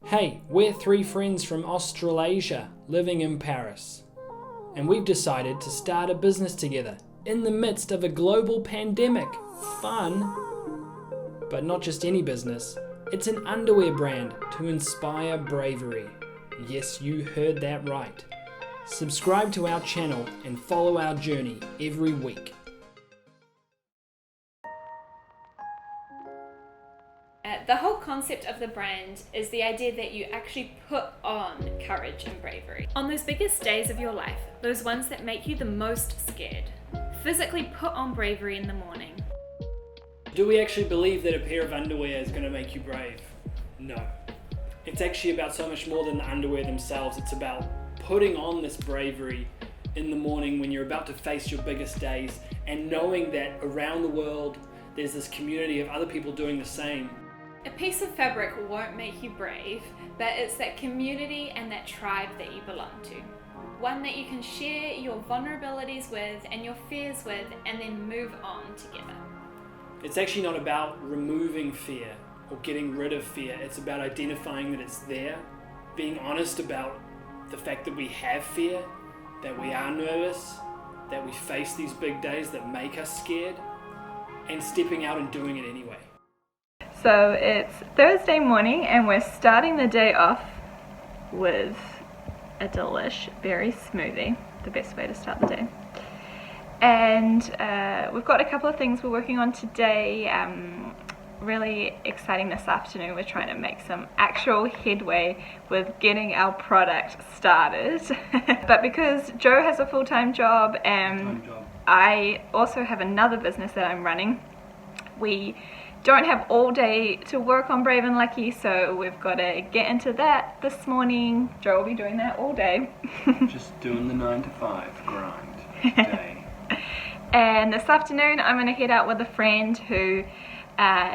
Hey, we're three friends from Australasia living in Paris, and we've decided to start a business together in the midst of a global pandemic. Fun, but not just any business. It's an underwear brand to inspire bravery. Yes, you heard that right. Subscribe to our channel and follow our journey every week. The whole concept of the brand is the idea that you actually put on courage and bravery. On those biggest days of your life, those ones that make you the most scared, physically put on bravery in the morning. Do we actually believe that a pair of underwear is going to make you brave? No. It's actually about so much more than the underwear themselves. It's about putting on this bravery in the morning when you're about to face your biggest days and knowing that around the world there's this community of other people doing the same. A piece of fabric won't make you brave, but it's that community and that tribe that you belong to. One that you can share your vulnerabilities with and your fears with and then move on together. It's actually not about removing fear or getting rid of fear. It's about identifying that it's there, being honest about the fact that we have fear, that we are nervous, that we face these big days that make us scared, and stepping out and doing it anyway. So it's Thursday morning and we're starting the day off with a delish berry smoothie, the best way to start the day. And we've got a couple of things we're working on today. Really exciting this afternoon. We're trying to make some actual headway with getting our product started. But because Joe has a full-time job and I also have another business that I'm running, we don't have all day to work on Brave and Lucky, so we've got to get into that this morning. Joe will be doing that all day. Just doing the 9 to 5 grind day. And this afternoon I'm going to head out with a friend who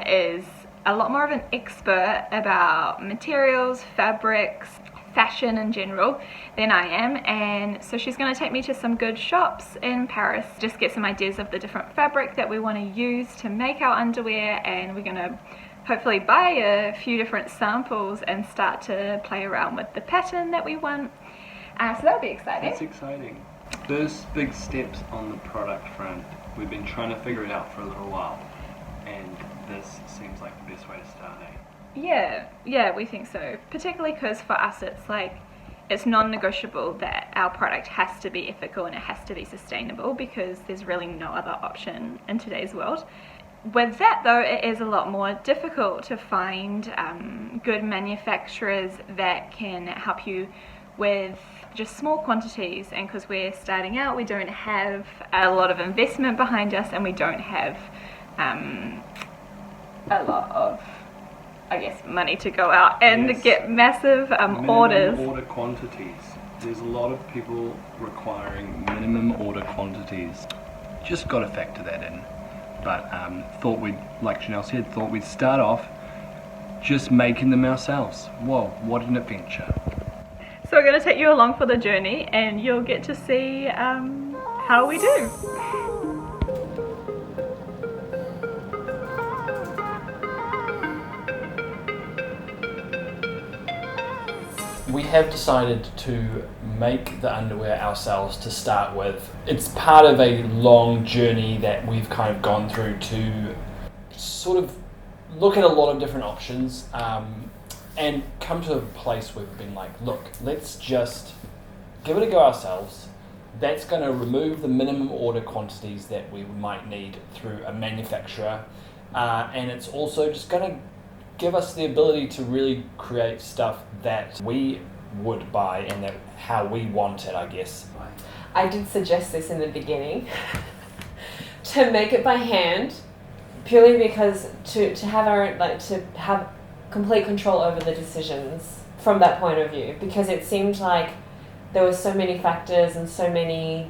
is a lot more of an expert about materials, fabrics, fashion in general than I am, and so she's going to take me to some good shops in Paris, just get some ideas of the different fabric that we want to use to make our underwear, and we're going to hopefully buy a few different samples and start to play around with the pattern that we want. So that'll be exciting. That's exciting. First big steps on the product front. We've been trying to figure it out for a little while, and this seems like the best way to start, eh? Yeah, we think so. Particularly because for us it's non-negotiable that our product has to be ethical and it has to be sustainable, because there's really no other option in today's world. With that though, it is a lot more difficult to find good manufacturers that can help you with just small quantities, and because we're starting out, we don't have a lot of investment behind us, and we don't have a lot of, I guess, money to go out and get massive orders. Minimum order quantities. There's a lot of people requiring minimum order quantities. Just got to factor that in. But thought we'd, like Janelle said, thought we'd start off just making them ourselves. Whoa, what an adventure. So we're going to take you along for the journey and you'll get to see how we do. We have decided to make the underwear ourselves to start with. It's part of a long journey that we've kind of gone through to sort of look at a lot of different options and come to a place where we've been like, look, let's just give it a go ourselves. That's going to remove the minimum order quantities that we might need through a manufacturer, and it's also just going to give us the ability to really create stuff that we would buy and that how we want it, I guess. I did suggest this in the beginning to make it by hand, purely because to have our own, to have complete control over the decisions from that point of view, because it seemed like there were so many factors and so many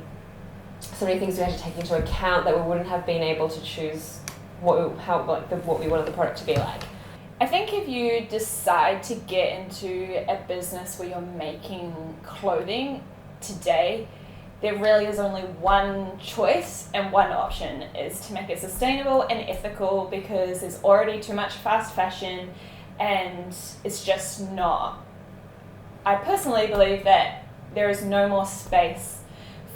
things we had to take into account that we wouldn't have been able to choose what we wanted the product to be like. I think if you decide to get into a business where you're making clothing today, there really is only one choice and one option, is to make it sustainable and ethical, because there's already too much fast fashion and it's just not. I personally believe that there is no more space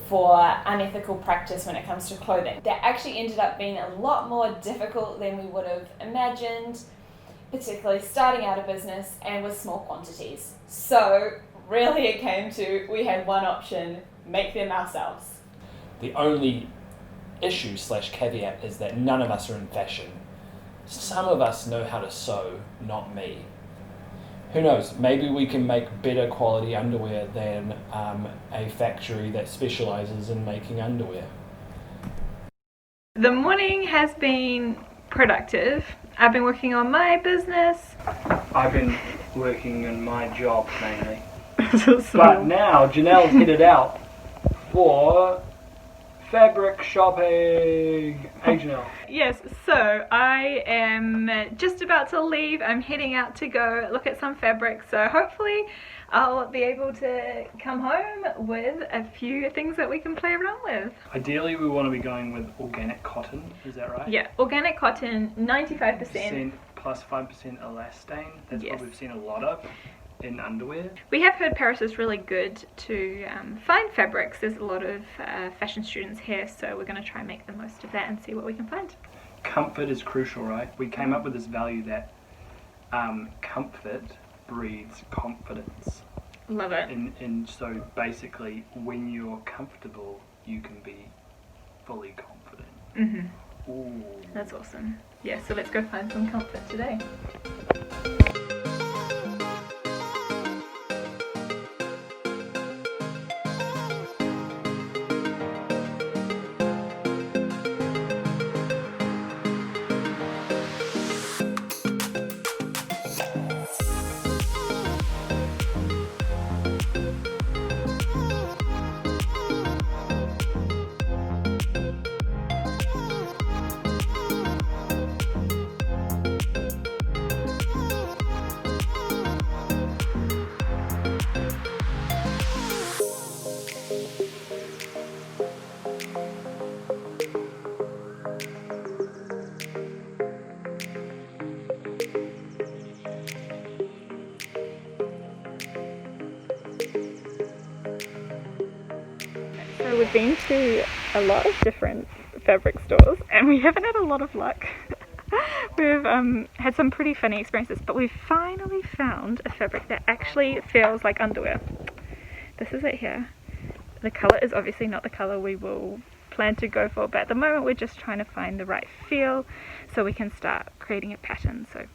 for unethical practice when it comes to clothing. That actually ended up being a lot more difficult than we would have imagined, particularly starting out a business and with small quantities. So really it came to, we had one option, make them ourselves. The only issue / caveat is that none of us are in fashion. Some of us know how to sew, not me. Who knows, maybe we can make better quality underwear than a factory that specialises in making underwear. The morning has been productive. I've been working on my business. I've been working on my job mainly. But now Janelle's headed out for fabric shopping. Hey Janelle. Yes, so I am just about to leave. I'm heading out to go look at some fabric, so hopefully I'll be able to come home with a few things that we can play around with. Ideally we want to be going with organic cotton, is that right? Yeah, organic cotton, 95%. Plus 5% elastane, that's Yes. what we've seen a lot of in underwear. We have heard Paris is really good to find fabrics. There's a lot of fashion students here, so we're going to try and make the most of that and see what we can find. Comfort is crucial, right? We came up with this value that comfort breeds confidence. Love it. And so basically when you're comfortable you can be fully confident. Mm-hmm. Ooh. That's awesome. Yeah, so let's go find some comfort today. So we've been to a lot of different fabric stores and we haven't had a lot of luck. We've had some pretty funny experiences, but we've finally found a fabric that actually feels like underwear. This is it here. The colour is obviously not the colour we will plan to go for, but at the moment we're just trying to find the right feel so we can start creating a pattern. So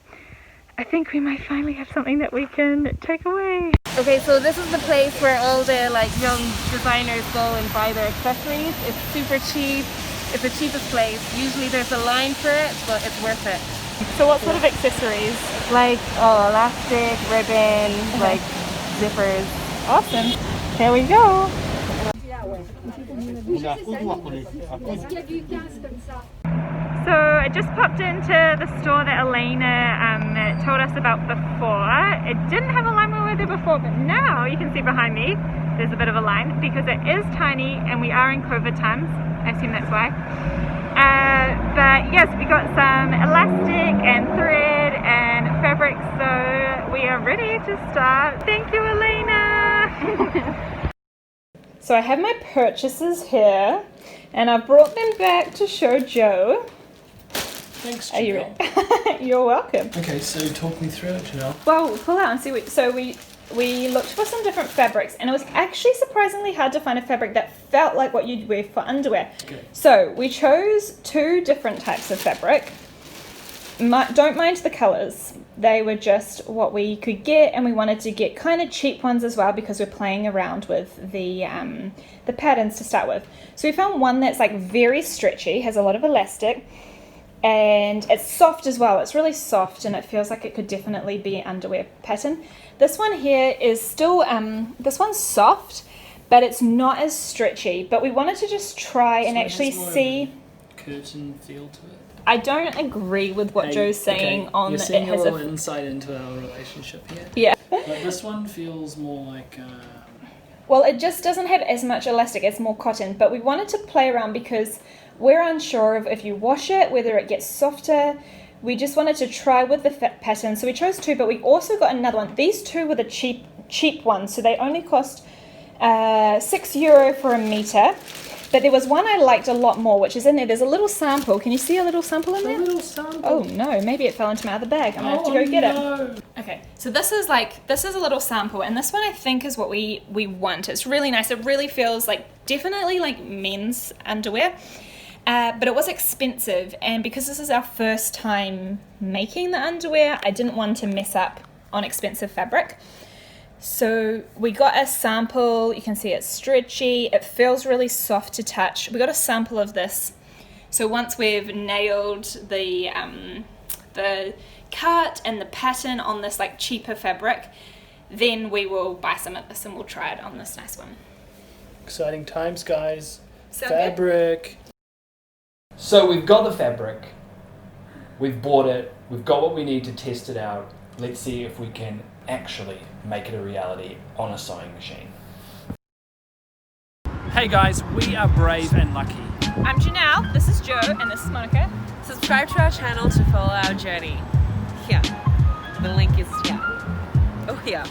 I think we might finally have something that we can take away. Okay, so this is the place where all the young designers go and buy their accessories. It's super cheap. It's the cheapest place. Usually there's a line for it, but it's worth it. So what sort of accessories? Elastic, ribbon, zippers. Awesome. Here we go. So I just popped into the store that Elena told us about before. It didn't have a line when we were there before, but now you can see behind me there's a bit of a line because it is tiny and we are in COVID times. I assume that's why. But yes, we got some elastic and thread and fabric, so we are ready to start. Thank you, Elena! So I have my purchases here and I've brought them back to show Joe. Thanks, Are you Janelle. ready? You're welcome. Okay, so talk me through it, Janelle. Well, pull out and see. We looked for some different fabrics, and it was actually surprisingly hard to find a fabric that felt like what you'd wear for underwear. Okay. So we chose two different types of fabric. Don't mind the colours. They were just what we could get, and we wanted to get kind of cheap ones as well because we're playing around with the patterns to start with. So we found one that's very stretchy, has a lot of elastic, and it's soft as well. It's really soft and it feels like it could definitely be an underwear pattern. This one here is still, this one's soft, but it's not as stretchy. But we wanted to just try and actually see. Curtain feel to it. I don't agree with what Joe's saying on You're it seeing a has little a. insight into our relationship here. Yeah. But this one feels more like. Well, it just doesn't have as much elastic, it's more cotton, but we wanted to play around because we're unsure of if you wash it, whether it gets softer, we just wanted to try with the pattern. So we chose 2, but we also got another one. These 2 were the cheap ones, so they only cost €6 for a meter. But there was one I liked a lot more, which is in there. There's a little sample. Can you see a little sample in there? A little sample. Oh no, maybe it fell into my other bag. I'm gonna have to go get it. Okay, so this is a little sample, and this one I think is what we want. It's really nice. It really feels like definitely like men's underwear. But it was expensive, and because this is our first time making the underwear, I didn't want to mess up on expensive fabric. So we got a sample. You can see it's stretchy. It feels really soft to touch. We got a sample of this. So once we've nailed the cut and the pattern on this like cheaper fabric, then we will buy some of this and we'll try it on this nice one. Exciting times, guys. Sound good? Fabric. So we've got the fabric, we've bought it, we've got what we need to test it out. Let's see if we can actually make it a reality on a sewing machine. Hey guys, we are brave and lucky. I'm Janelle, this is Jo, and this is Monica. Subscribe to our channel to follow our journey. Here. The link is here. Oh, here.